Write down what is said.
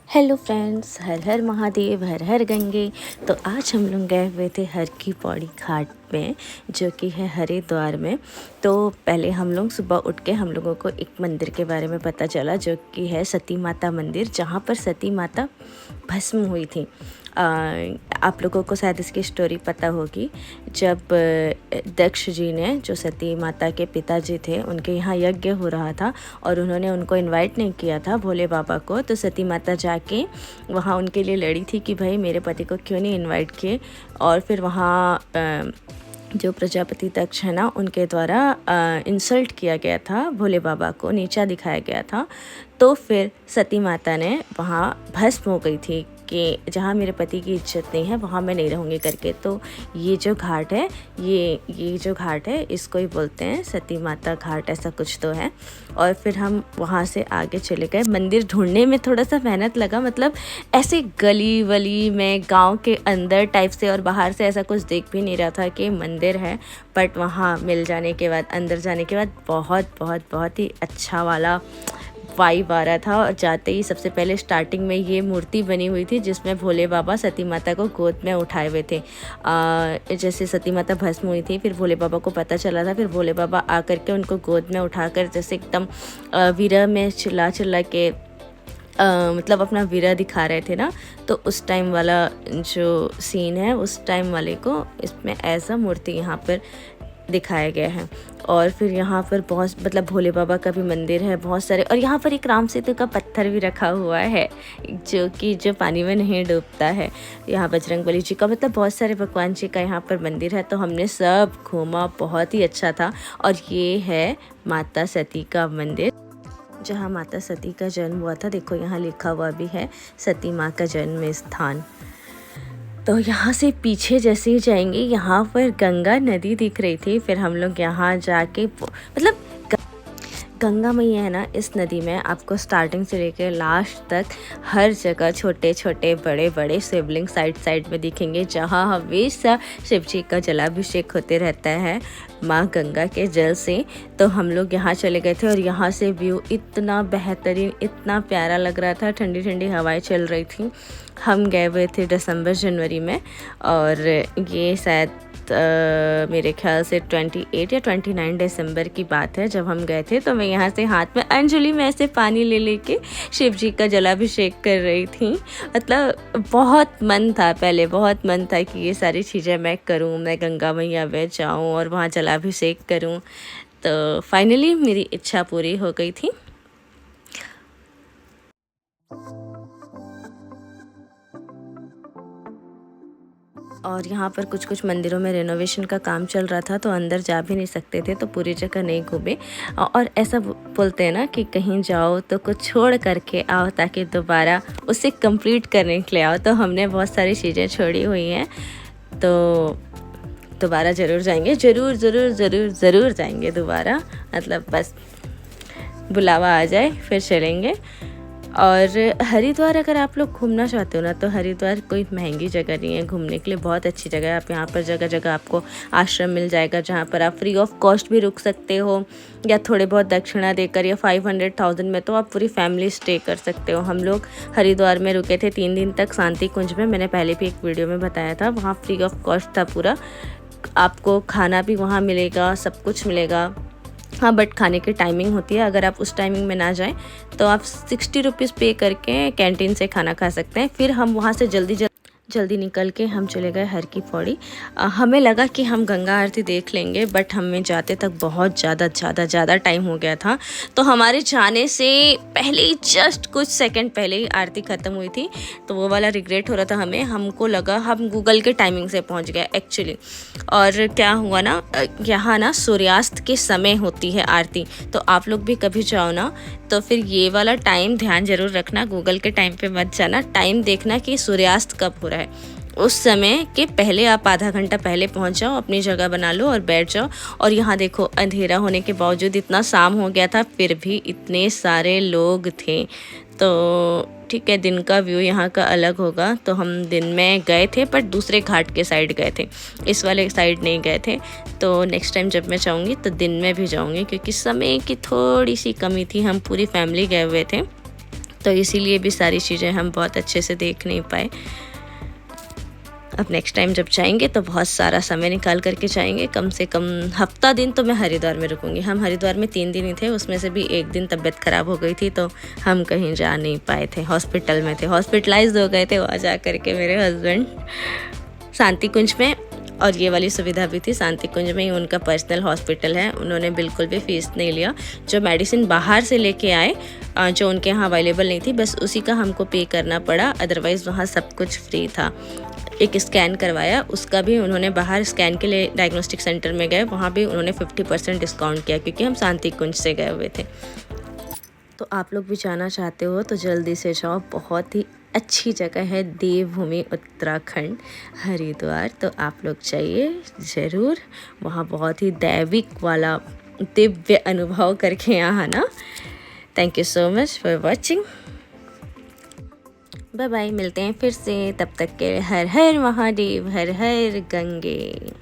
Hello friends, हर हर महादेव, हर हर गंगे। तो आज हम लोग गए हुए थे हर की पौड़ी घाट में, जो कि है हरिद्वार में। तो पहले हम लोग सुबह उठ के हम लोगों को एक मंदिर के बारे में पता चला, जो कि है सती माता मंदिर, जहाँ पर सती माता भस्म हुई थी। आप लोगों को शायद इसकी स्टोरी पता होगी। जब दक्ष जी ने, जो सती माता के पिताजी थे, उनके यहाँ यज्ञ हो रहा था और उन्होंने उनको इनवाइट नहीं किया था भोले बाबा को, तो सती माता जाके वहाँ उनके लिए लड़ी थी कि भाई मेरे पति को क्यों नहीं इनवाइट किए। और फिर वहाँ जो प्रजापति दक्ष है ना, उनके द्वारा इंसल्ट किया गया था, भोले बाबा को नीचा दिखाया गया था। तो फिर सती माता ने वहाँ भस्म हो गई थी कि जहाँ मेरे पति की इज्जत नहीं है वहाँ मैं नहीं रहूँगी करके। तो ये जो घाट है, ये जो घाट है, इसको ही बोलते हैं सती माता घाट, ऐसा कुछ तो है। और फिर हम वहाँ से आगे चले गए। मंदिर ढूंढने में थोड़ा सा मेहनत लगा, मतलब ऐसे गली वली में गांव के अंदर टाइप से, और बाहर से ऐसा कुछ देख भी नहीं रहा था कि मंदिर है। बट वहाँ मिल जाने के बाद, अंदर जाने के बाद बहुत ही अच्छा वाला वाइब आ रहा था। और जाते ही सबसे पहले स्टार्टिंग में ये मूर्ति बनी हुई थी जिसमें भोले बाबा सती माता को गोद में उठाए हुए थे। जैसे सती माता भस्म हुई थी, फिर भोले बाबा को पता चला था, फिर भोले बाबा आकर के उनको गोद में उठाकर जैसे एकदम विरह में चिल्ला के मतलब अपना विरह दिखा रहे थे ना। तो उस टाइम वाला जो सीन है, उस टाइम वाले को इसमें ऐसा मूर्ति यहाँ पर दिखाया गया है। और फिर यहाँ पर बहुत, मतलब भोले बाबा का भी मंदिर है बहुत सारे। और यहाँ पर एक राम सेतु का पत्थर भी रखा हुआ है, जो पानी में नहीं डूबता है। यहाँ बजरंगबली जी का, मतलब बहुत सारे भगवान जी का यहाँ पर मंदिर है। तो हमने सब घूमा, बहुत ही अच्छा था। और ये है माता सती का मंदिर, जहाँ माता सती का जन्म हुआ था। देखो यहाँ लिखा हुआ भी है, सती माँ का जन्म स्थान। तो यहाँ से पीछे जैसे ही जाएंगे, यहाँ पर गंगा नदी दिख रही थी। फिर हम लोग यहाँ जाके, मतलब गंगा मैया है ना, इस नदी में आपको स्टार्टिंग से लेकर लास्ट तक हर जगह छोटे छोटे बड़े बड़े शिवलिंग साइड में दिखेंगे, जहाँ हमेशा शिव जी का जलाभिषेक होते रहता है माँ गंगा के जल से। तो हम लोग यहाँ चले गए थे और यहाँ से व्यू इतना बेहतरीन, इतना प्यारा लग रहा था। ठंडी ठंडी हवाएं चल रही थी। हम गए हुए थे दिसंबर जनवरी में, और ये शायद मेरे ख्याल से 28 या 29 दिसंबर की बात है जब हम गए थे। तो मैं यहाँ से हाथ में अंजलि में ऐसे पानी ले लेके शिव जी का जलाभिषेक कर रही थी। मतलब बहुत मन था, पहले बहुत मन था कि ये सारी चीज़ें मैं करूँ, मैं गंगा मैया में जाऊँ और वहाँ जलाभिषेक करूँ। तो फाइनली मेरी इच्छा पूरी हो गई थी। और यहाँ पर कुछ मंदिरों में रेनोवेशन का काम चल रहा था, तो अंदर जा भी नहीं सकते थे, तो पूरी जगह नहीं घूमे। और ऐसा बोलते हैं ना कि कहीं जाओ तो कुछ छोड़ करके आओ, ताकि दोबारा उसे कंप्लीट करने के लिए आओ। तो हमने बहुत सारी चीज़ें छोड़ी हुई हैं, तो दोबारा ज़रूर जाएंगे, ज़रूर जाएंगे दोबारा। मतलब बस बुलावा आ जाए फिर चलेंगे। और हरिद्वार अगर आप लोग घूमना चाहते हो ना, तो हरिद्वार कोई महंगी जगह नहीं है घूमने के लिए, बहुत अच्छी जगह है। आप यहाँ पर जगह जगह आपको आश्रम मिल जाएगा, जहाँ पर आप फ्री ऑफ कॉस्ट भी रुक सकते हो, या थोड़े बहुत दक्षिणा देकर, या 500,000 में तो आप पूरी फैमिली स्टे कर सकते हो। हम लोग हरिद्वार में रुके थे 3 दिन तक शांति कुंज में, मैंने पहले भी एक वीडियो में बताया था। वहाँ फ्री ऑफ कॉस्ट था पूरा, आपको खाना भी वहाँ मिलेगा, सब कुछ मिलेगा। हाँ, बट खाने की टाइमिंग होती है, अगर आप उस टाइमिंग में ना जाएं तो आप 60 रुपीज़ पे करके कैंटीन से खाना खा सकते हैं। फिर हम वहाँ से जल्दी निकल के हम चले गए हर की पौड़ी। हमें लगा कि हम गंगा आरती देख लेंगे, बट हमें जाते तक बहुत ज़्यादा टाइम हो गया था। तो हमारे जाने से पहले ही, जस्ट कुछ सेकंड पहले ही आरती ख़त्म हुई थी, तो वो वाला रिग्रेट हो रहा था हमें। हमको लगा हम गूगल के टाइमिंग से पहुंच गए एक्चुअली। और क्या हुआ ना, यहाँ ना सूर्यास्त के समय होती है आरती, तो आप लोग भी कभी जाओ ना तो फिर ये वाला टाइम ध्यान ज़रूर रखना, गूगल के टाइम पे मत जाना। टाइम देखना कि सूर्यास्त कब हो रहा है, उस समय के पहले आप आधा घंटा पहले पहुंच जाओ, अपनी जगह बना लो और बैठ जाओ। और यहाँ देखो, अंधेरा होने के बावजूद, इतना शाम हो गया था फिर भी इतने सारे लोग थे। तो ठीक है, दिन का व्यू यहाँ का अलग होगा। तो हम दिन में गए थे, पर दूसरे घाट के साइड गए थे, इस वाले साइड नहीं गए थे। तो नेक्स्ट टाइम जब मैं जाऊँगी तो दिन में भी जाऊँगी, क्योंकि समय की थोड़ी सी कमी थी, हम पूरी फैमिली गए हुए थे। तो इसीलिए भी सारी चीज़ें हम बहुत अच्छे से देख नहीं पाए। अब नेक्स्ट टाइम जब जाएंगे तो बहुत सारा समय निकाल करके जाएंगे, कम से कम हफ्ता दिन तो मैं हरिद्वार में रुकूंगी। हम हरिद्वार में 3 दिन ही थे, उसमें से भी एक दिन तबीयत ख़राब हो गई थी तो हम कहीं जा नहीं पाए थे, हॉस्पिटल में थे, हॉस्पिटलाइज हो गए थे वहाँ जा करके मेरे हस्बैंड शांति कुंज में। और ये वाली सुविधा भी थी, शांति कुंज में ही उनका पर्सनल हॉस्पिटल है, उन्होंने बिल्कुल भी फ़ीस नहीं लिया। जो मेडिसिन बाहर से लेके आए जो उनके यहाँ अवेलेबल नहीं थी, बस उसी का हमको पे करना पड़ा, अदरवाइज़ वहाँ सब कुछ फ्री था। एक स्कैन करवाया, उसका भी उन्होंने बाहर स्कैन के लिए डायग्नोस्टिक सेंटर में गए, वहाँ भी उन्होंने 50% डिस्काउंट किया क्योंकि हम शांति कुंज से गए हुए थे। तो आप लोग भी जाना चाहते हो तो जल्दी से जाओ, बहुत ही अच्छी जगह है देवभूमि उत्तराखंड हरिद्वार। तो आप लोग जाइए ज़रूर, वहाँ बहुत ही दैविक वाला दिव्य अनुभव करके यहाँ आना। Thank you so much for watching, bye bye, मिलते हैं फिर से, तब तक के हर हर महादेव, हर हर गंगे।